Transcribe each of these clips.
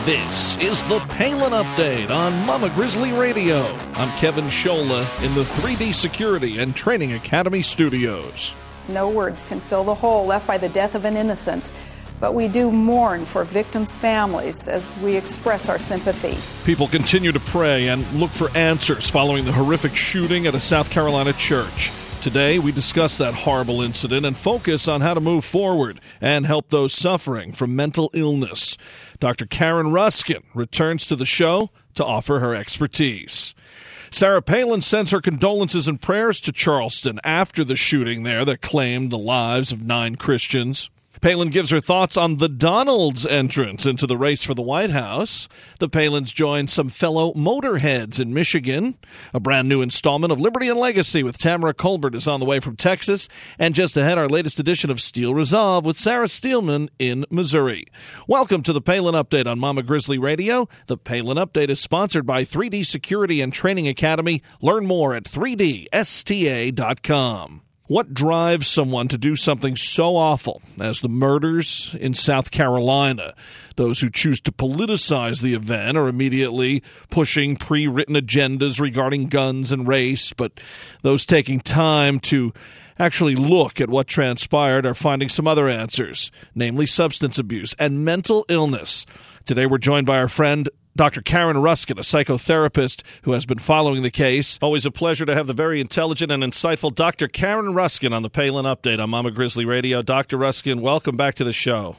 This is the Palin Update on Mama Grizzly Radio. I'm Kevin Scholla in the 3D Security and Training Academy studios. No words can fill the hole left by the death of an innocent, but we do mourn for victims' families as we express our sympathy. People continue to pray and look for answers following the horrific shooting at a South Carolina church. Today, we discuss that horrible incident and focus on how to move forward and help those suffering from mental illness. Dr. Karen Ruskin returns to the show to offer her expertise. Sarah Palin sends her condolences and prayers to Charleston after the shooting there that claimed the lives of 9 Christians. Palin gives her thoughts on the Donald's entrance into the race for the White House. The Palins join some fellow motorheads in Michigan. A brand new installment of Liberty and Legacy with Tamara Colbert is on the way from Texas. And just ahead, our latest edition of Steel Resolve with Sarah Steelman in Missouri. Welcome to the Palin Update on Mama Grizzly Radio. The Palin Update is sponsored by 3D Security and Training Academy. Learn more at 3dsta.com. What drives someone to do something so awful as the murders in South Carolina? Those who choose to politicize the event are immediately pushing pre-written agendas regarding guns and race, but those taking time to actually look at what transpired are finding some other answers, namely substance abuse and mental illness. Today we're joined by our friend Dr. Karen Ruskin, a psychotherapist who has been following the case. Always a pleasure to have the very intelligent and insightful Dr. Karen Ruskin on the Palin Update on Mama Grizzly Radio. Dr. Ruskin, welcome back to the show.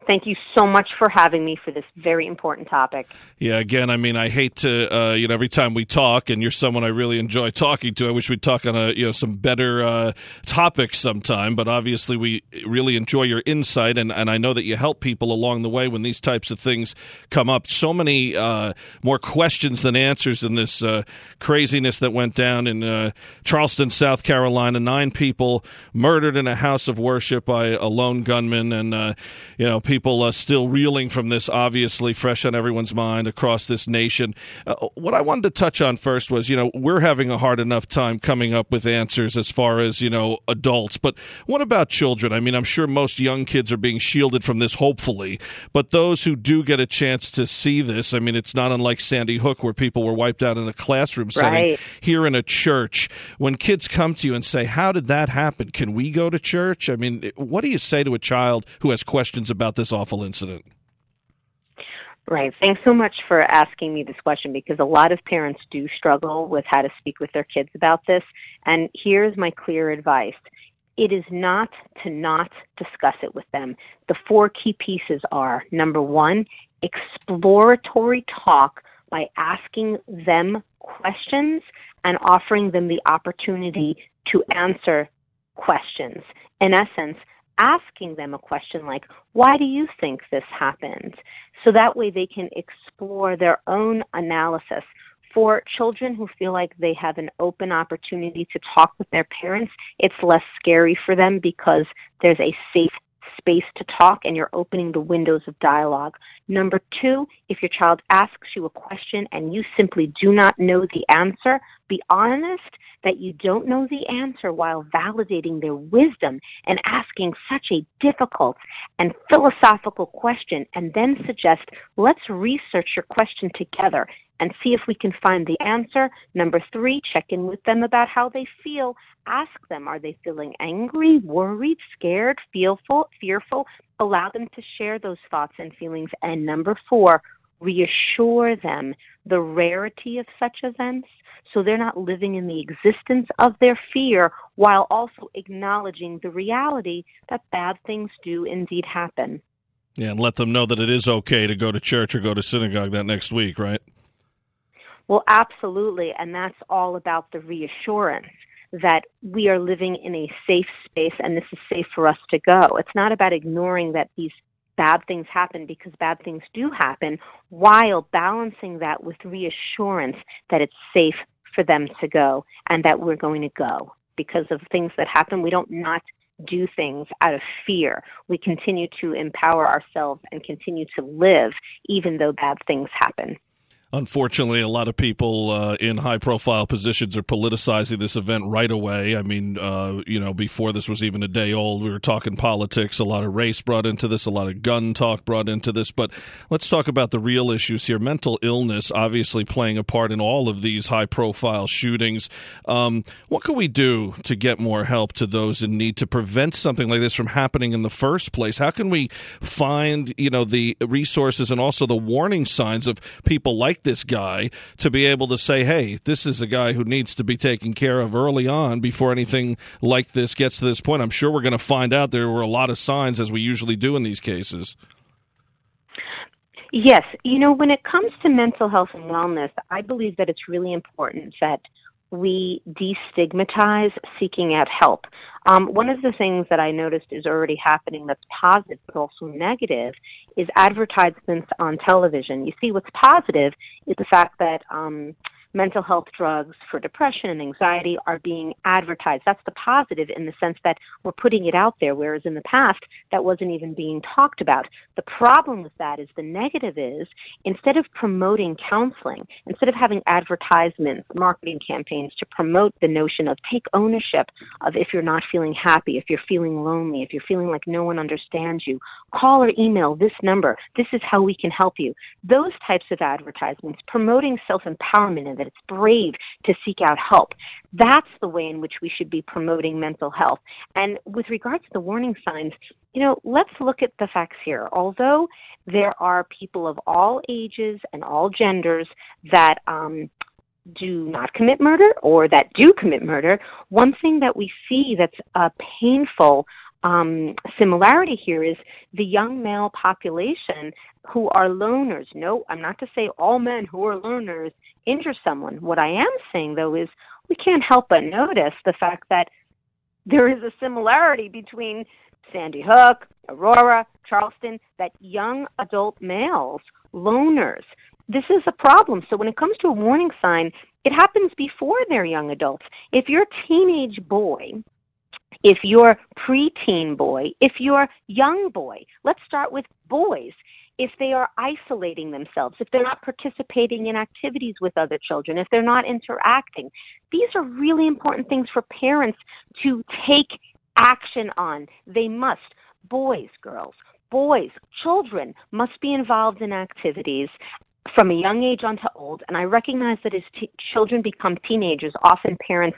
Thank you so much for having me for this very important topic. Yeah, again, I mean, I hate to, every time we talk, and you're someone I really enjoy talking to, I wish we'd talk on some better topics sometime, but obviously we really enjoy your insight, and I know that you help people along the way when these types of things come up. So many more questions than answers in this craziness that went down in Charleston, South Carolina. 9 people murdered in a house of worship by a lone gunman, and, people still reeling from this, obviously fresh on everyone's mind across this nation. What I wanted to touch on first was, we're having a hard enough time coming up with answers as far as, adults. But what about children? I mean, I'm sure most young kids are being shielded from this, hopefully. But those who do get a chance to see this, I mean, it's not unlike Sandy Hook where people were wiped out in a classroom setting. Right. Here in a church. When kids come to you and say, how did that happen? Can we go to church? I mean, what do you say to a child who has questions about this awful incident? Right. Thanks so much for asking me this question, because a lot of parents do struggle with how to speak with their kids about this. And here's my clear advice. It is not to not discuss it with them. The 4 key pieces are, number 1, exploratory talk by asking them questions and offering them the opportunity to answer questions. In essence, asking them a question like, why do you think this happened? So that way they can explore their own analysis. For children who feel like they have an open opportunity to talk with their parents, it's less scary for them because there's a safe space to talk and you're opening the windows of dialogue. Number 2, if your child asks you a question and you simply do not know the answer, be honest that you don't know the answer while validating their wisdom and asking such a difficult and philosophical question, and then suggest, let's research your question together and see if we can find the answer. Number 3, check in with them about how they feel. Ask them, are they feeling angry, worried, scared, fearful? Allow them to share those thoughts and feelings. And number 4, reassure them the rarity of such events, so they're not living in the existence of their fear, while also acknowledging the reality that bad things do indeed happen. Yeah, and let them know that it is okay to go to church or go to synagogue that next week, right? Well, absolutely, and that's all about the reassurance that we are living in a safe space and this is safe for us to go. It's not about ignoring that these bad things happen, because bad things do happen, while balancing that with reassurance that it's safe for them to go and that we're going to go. Because of things that happen, we don't not do things out of fear. We continue to empower ourselves and continue to live even though bad things happen. Unfortunately, a lot of people in high-profile positions are politicizing this event right away. I mean, before this was even a day old, we were talking politics, a lot of race brought into this, a lot of gun talk brought into this. But let's talk about the real issues here. Mental illness obviously playing a part in all of these high-profile shootings. What can we do to get more help to those in need to prevent something like this from happening in the first place? How can we find, the resources and also the warning signs of people like this guy to be able to say, hey, this is a guy who needs to be taken care of early on before anything like this gets to this point? I'm sure we're going to find out there were a lot of signs, as we usually do in these cases. Yes. When it comes to mental health and wellness, I believe that it's really important that we destigmatize seeking out help. One of the things that I noticed is already happening that's positive but also negative is advertisements on television. You see, what's positive is the fact that mental health drugs for depression and anxiety are being advertised. That's the positive in the sense that we're putting it out there, whereas in the past that wasn't even being talked about. The problem with that is the negative is instead of promoting counseling, instead of having advertisements, marketing campaigns to promote the notion of take ownership of if you're not feeling happy, if you're feeling lonely, if you're feeling like no one understands you, call or email this number. This is how we can help you. Those types of advertisements promoting self-empowerment and that it's brave to seek out help. That's the way in which we should be promoting mental health. And with regards to the warning signs, let's look at the facts here. Although there are people of all ages and all genders that do not commit murder or that do commit murder, one thing that we see that's a painful similarity here is the young male population who are loners. No, I'm not to say all men who are loners injure someone. What I am saying, though, is we can't help but notice the fact that there is a similarity between Sandy Hook, Aurora, Charleston, that young adult males, loners, this is a problem. So when it comes to a warning sign, it happens before they're young adults. If you're a teenage boy, if you're preteen boy, if you're young boy, let's start with boys. If they are isolating themselves, if they're not participating in activities with other children, if they're not interacting, these are really important things for parents to take action on. They must. Boys, girls, boys, children must be involved in activities from a young age on to old. And I recognize that as children become teenagers, often parents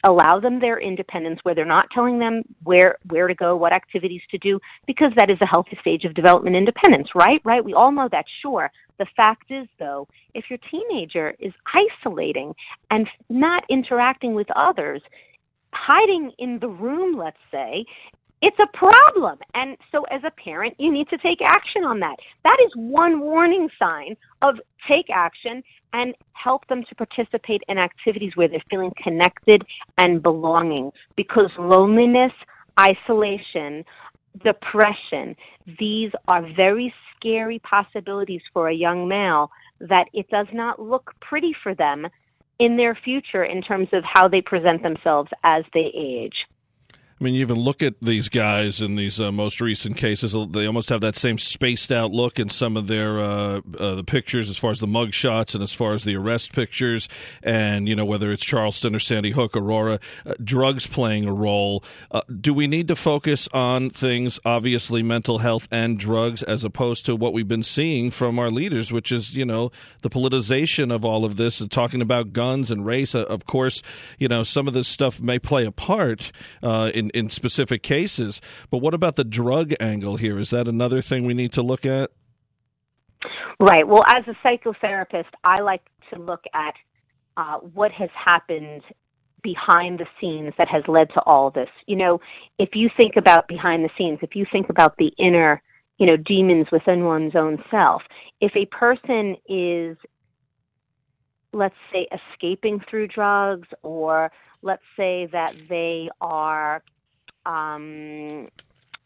allow them their independence where they're not telling them where to go, what activities to do, because that is a healthy stage of development independence, right? Right? We all know that, sure. The fact is, though, if your teenager is isolating and not interacting with others, hiding in the room, let's say, it's a problem. And so as a parent, you need to take action on that. That is one warning sign of take action and help them to participate in activities where they're feeling connected and belonging. Because loneliness, isolation, depression, these are very scary possibilities for a young male that it does not look pretty for them in their future in terms of how they present themselves as they age. I mean, you even look at these guys in these most recent cases, they almost have that same spaced-out look in some of their the pictures as far as the mug shots and as far as the arrest pictures. And, whether it's Charleston or Sandy Hook, Aurora, drugs playing a role. Do we need to focus on things, obviously mental health and drugs, as opposed to what we've been seeing from our leaders, which is, the politicization of all of this, talking about guns and race? Of course, some of this stuff may play a part in specific cases, but what about the drug angle here? Is that another thing we need to look at? Right. Well, as a psychotherapist, I like to look at what has happened behind the scenes that has led to all this. If you think about behind the scenes, if you think about the inner, demons within one's own self, if a person is, let's say, escaping through drugs, or let's say that they are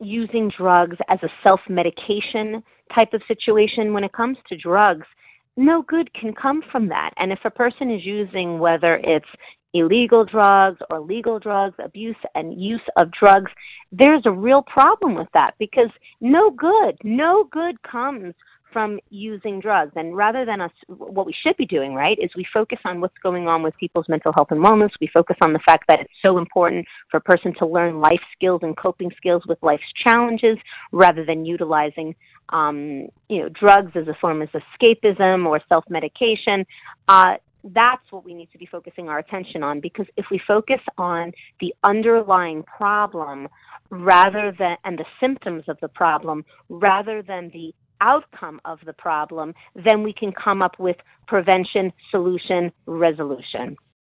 using drugs as a self-medication type of situation, when it comes to drugs, no good can come from that. And if a person is using, whether it's illegal drugs or legal drugs, abuse and use of drugs, there's a real problem with that, because no good comes from using drugs. And rather than us, what we should be doing, right, is we focus on what's going on with people's mental health and wellness. We focus on the fact that it's so important for a person to learn life skills and coping skills with life's challenges rather than utilizing, drugs as a form of escapism or self-medication. That's what we need to be focusing our attention on, because if we focus on the underlying problem and the symptoms of the problem rather than the outcome of the problem, then we can come up with prevention, solution, resolution.